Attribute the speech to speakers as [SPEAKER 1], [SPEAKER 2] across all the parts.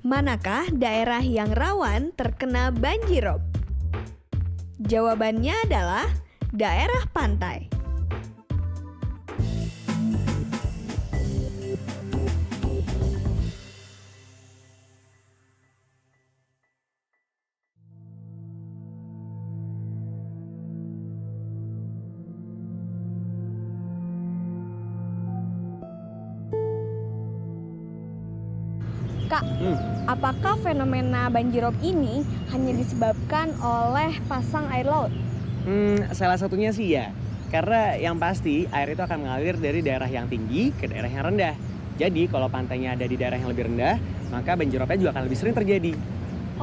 [SPEAKER 1] Manakah daerah yang rawan terkena banjirop? Jawabannya adalah daerah pantai.
[SPEAKER 2] Kak, apakah fenomena banjirop ini hanya disebabkan oleh pasang air laut?
[SPEAKER 3] Salah satunya sih ya. Karena yang pasti air itu akan mengalir dari daerah yang tinggi ke daerah yang rendah. Jadi kalau pantainya ada di daerah yang lebih rendah, maka banjiropnya juga akan lebih sering terjadi.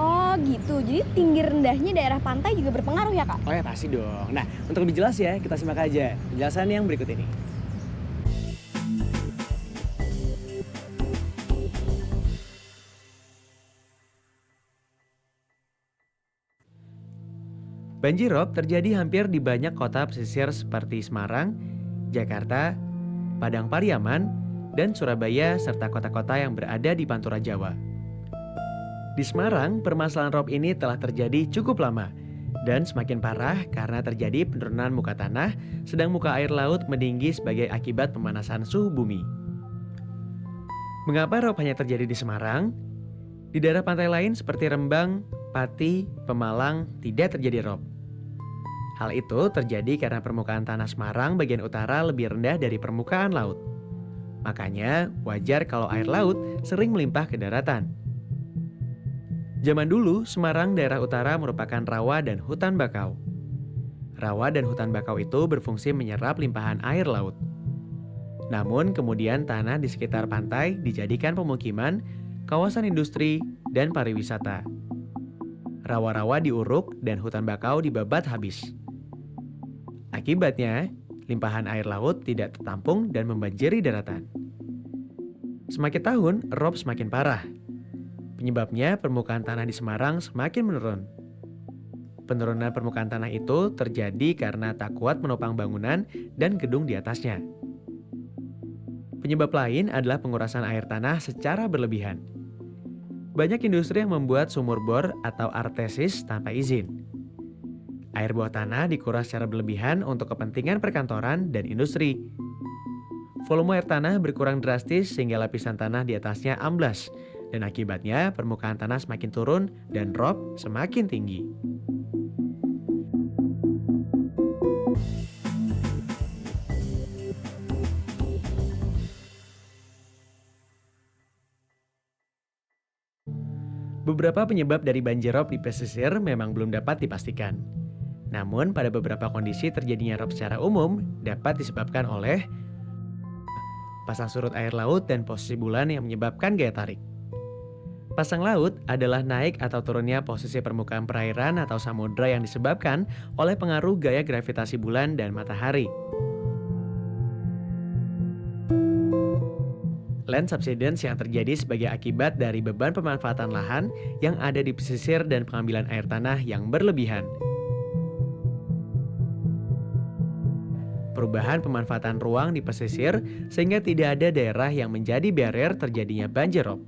[SPEAKER 2] Oh gitu, jadi tinggi rendahnya daerah pantai juga berpengaruh ya Kak?
[SPEAKER 3] Oh ya pasti dong. Nah untuk lebih jelas ya, kita simak aja penjelasan yang berikut ini. Banjirop terjadi hampir di banyak kota pesisir seperti Semarang, Jakarta, Padang Pariaman, dan Surabaya serta kota-kota yang berada di Pantura Jawa. Di Semarang, permasalahan rob ini telah terjadi cukup lama dan semakin parah karena terjadi penurunan muka tanah sedang muka air laut meninggi sebagai akibat pemanasan suhu bumi. Mengapa rob hanya terjadi di Semarang? Di daerah pantai lain seperti Rembang, Pati, Pemalang tidak terjadi rob. Hal itu terjadi karena permukaan tanah Semarang bagian utara lebih rendah dari permukaan laut. Makanya wajar kalau air laut sering melimpah ke daratan. Zaman dulu, Semarang daerah utara merupakan rawa dan hutan bakau. Rawa dan hutan bakau itu berfungsi menyerap limpahan air laut. Namun kemudian tanah di sekitar pantai dijadikan pemukiman, kawasan industri, dan pariwisata. Rawa-rawa diuruk dan hutan bakau dibabat habis. Akibatnya, limpahan air laut tidak tertampung dan membanjiri daratan. Semakin tahun, rob semakin parah. Penyebabnya permukaan tanah di Semarang semakin menurun. Penurunan permukaan tanah itu terjadi karena tak kuat menopang bangunan dan gedung di atasnya. Penyebab lain adalah pengurasan air tanah secara berlebihan. Banyak industri yang membuat sumur bor atau artesis tanpa izin. Air bawah tanah dikuras secara berlebihan untuk kepentingan perkantoran dan industri. Volume air tanah berkurang drastis sehingga lapisan tanah di atasnya amblas, dan akibatnya permukaan tanah semakin turun dan rob semakin tinggi. Beberapa penyebab dari banjirop di pesisir memang belum dapat dipastikan. Namun pada beberapa kondisi terjadinya rob secara umum dapat disebabkan oleh pasang surut air laut dan posisi bulan yang menyebabkan gaya tarik. Pasang laut adalah naik atau turunnya posisi permukaan perairan atau samudra yang disebabkan oleh pengaruh gaya gravitasi bulan dan matahari. Land subsidence yang terjadi sebagai akibat dari beban pemanfaatan lahan yang ada di pesisir dan pengambilan air tanah yang berlebihan. Perubahan pemanfaatan ruang di pesisir sehingga tidak ada daerah yang menjadi barrier terjadinya banjirop.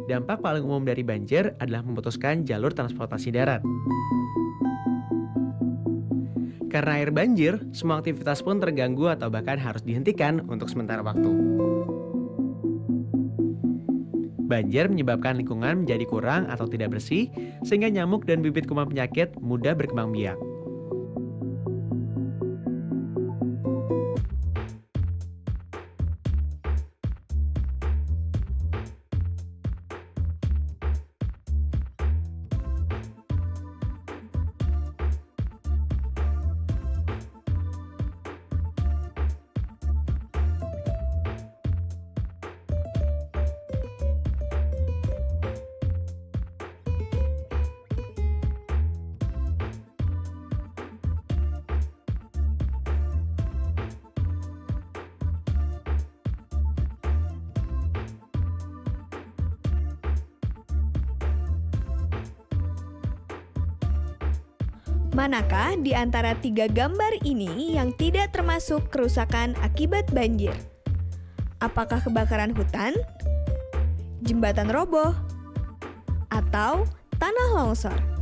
[SPEAKER 3] Dampak paling umum dari banjir adalah memutuskan jalur transportasi darat. Karena air banjir, semua aktivitas pun terganggu atau bahkan harus dihentikan untuk sementara waktu. Banjir menyebabkan lingkungan menjadi kurang atau tidak bersih, sehingga nyamuk dan bibit kuman penyakit mudah berkembang biak.
[SPEAKER 1] Manakah di antara 3 gambar ini yang tidak termasuk kerusakan akibat banjir? Apakah kebakaran hutan, jembatan roboh, atau tanah longsor?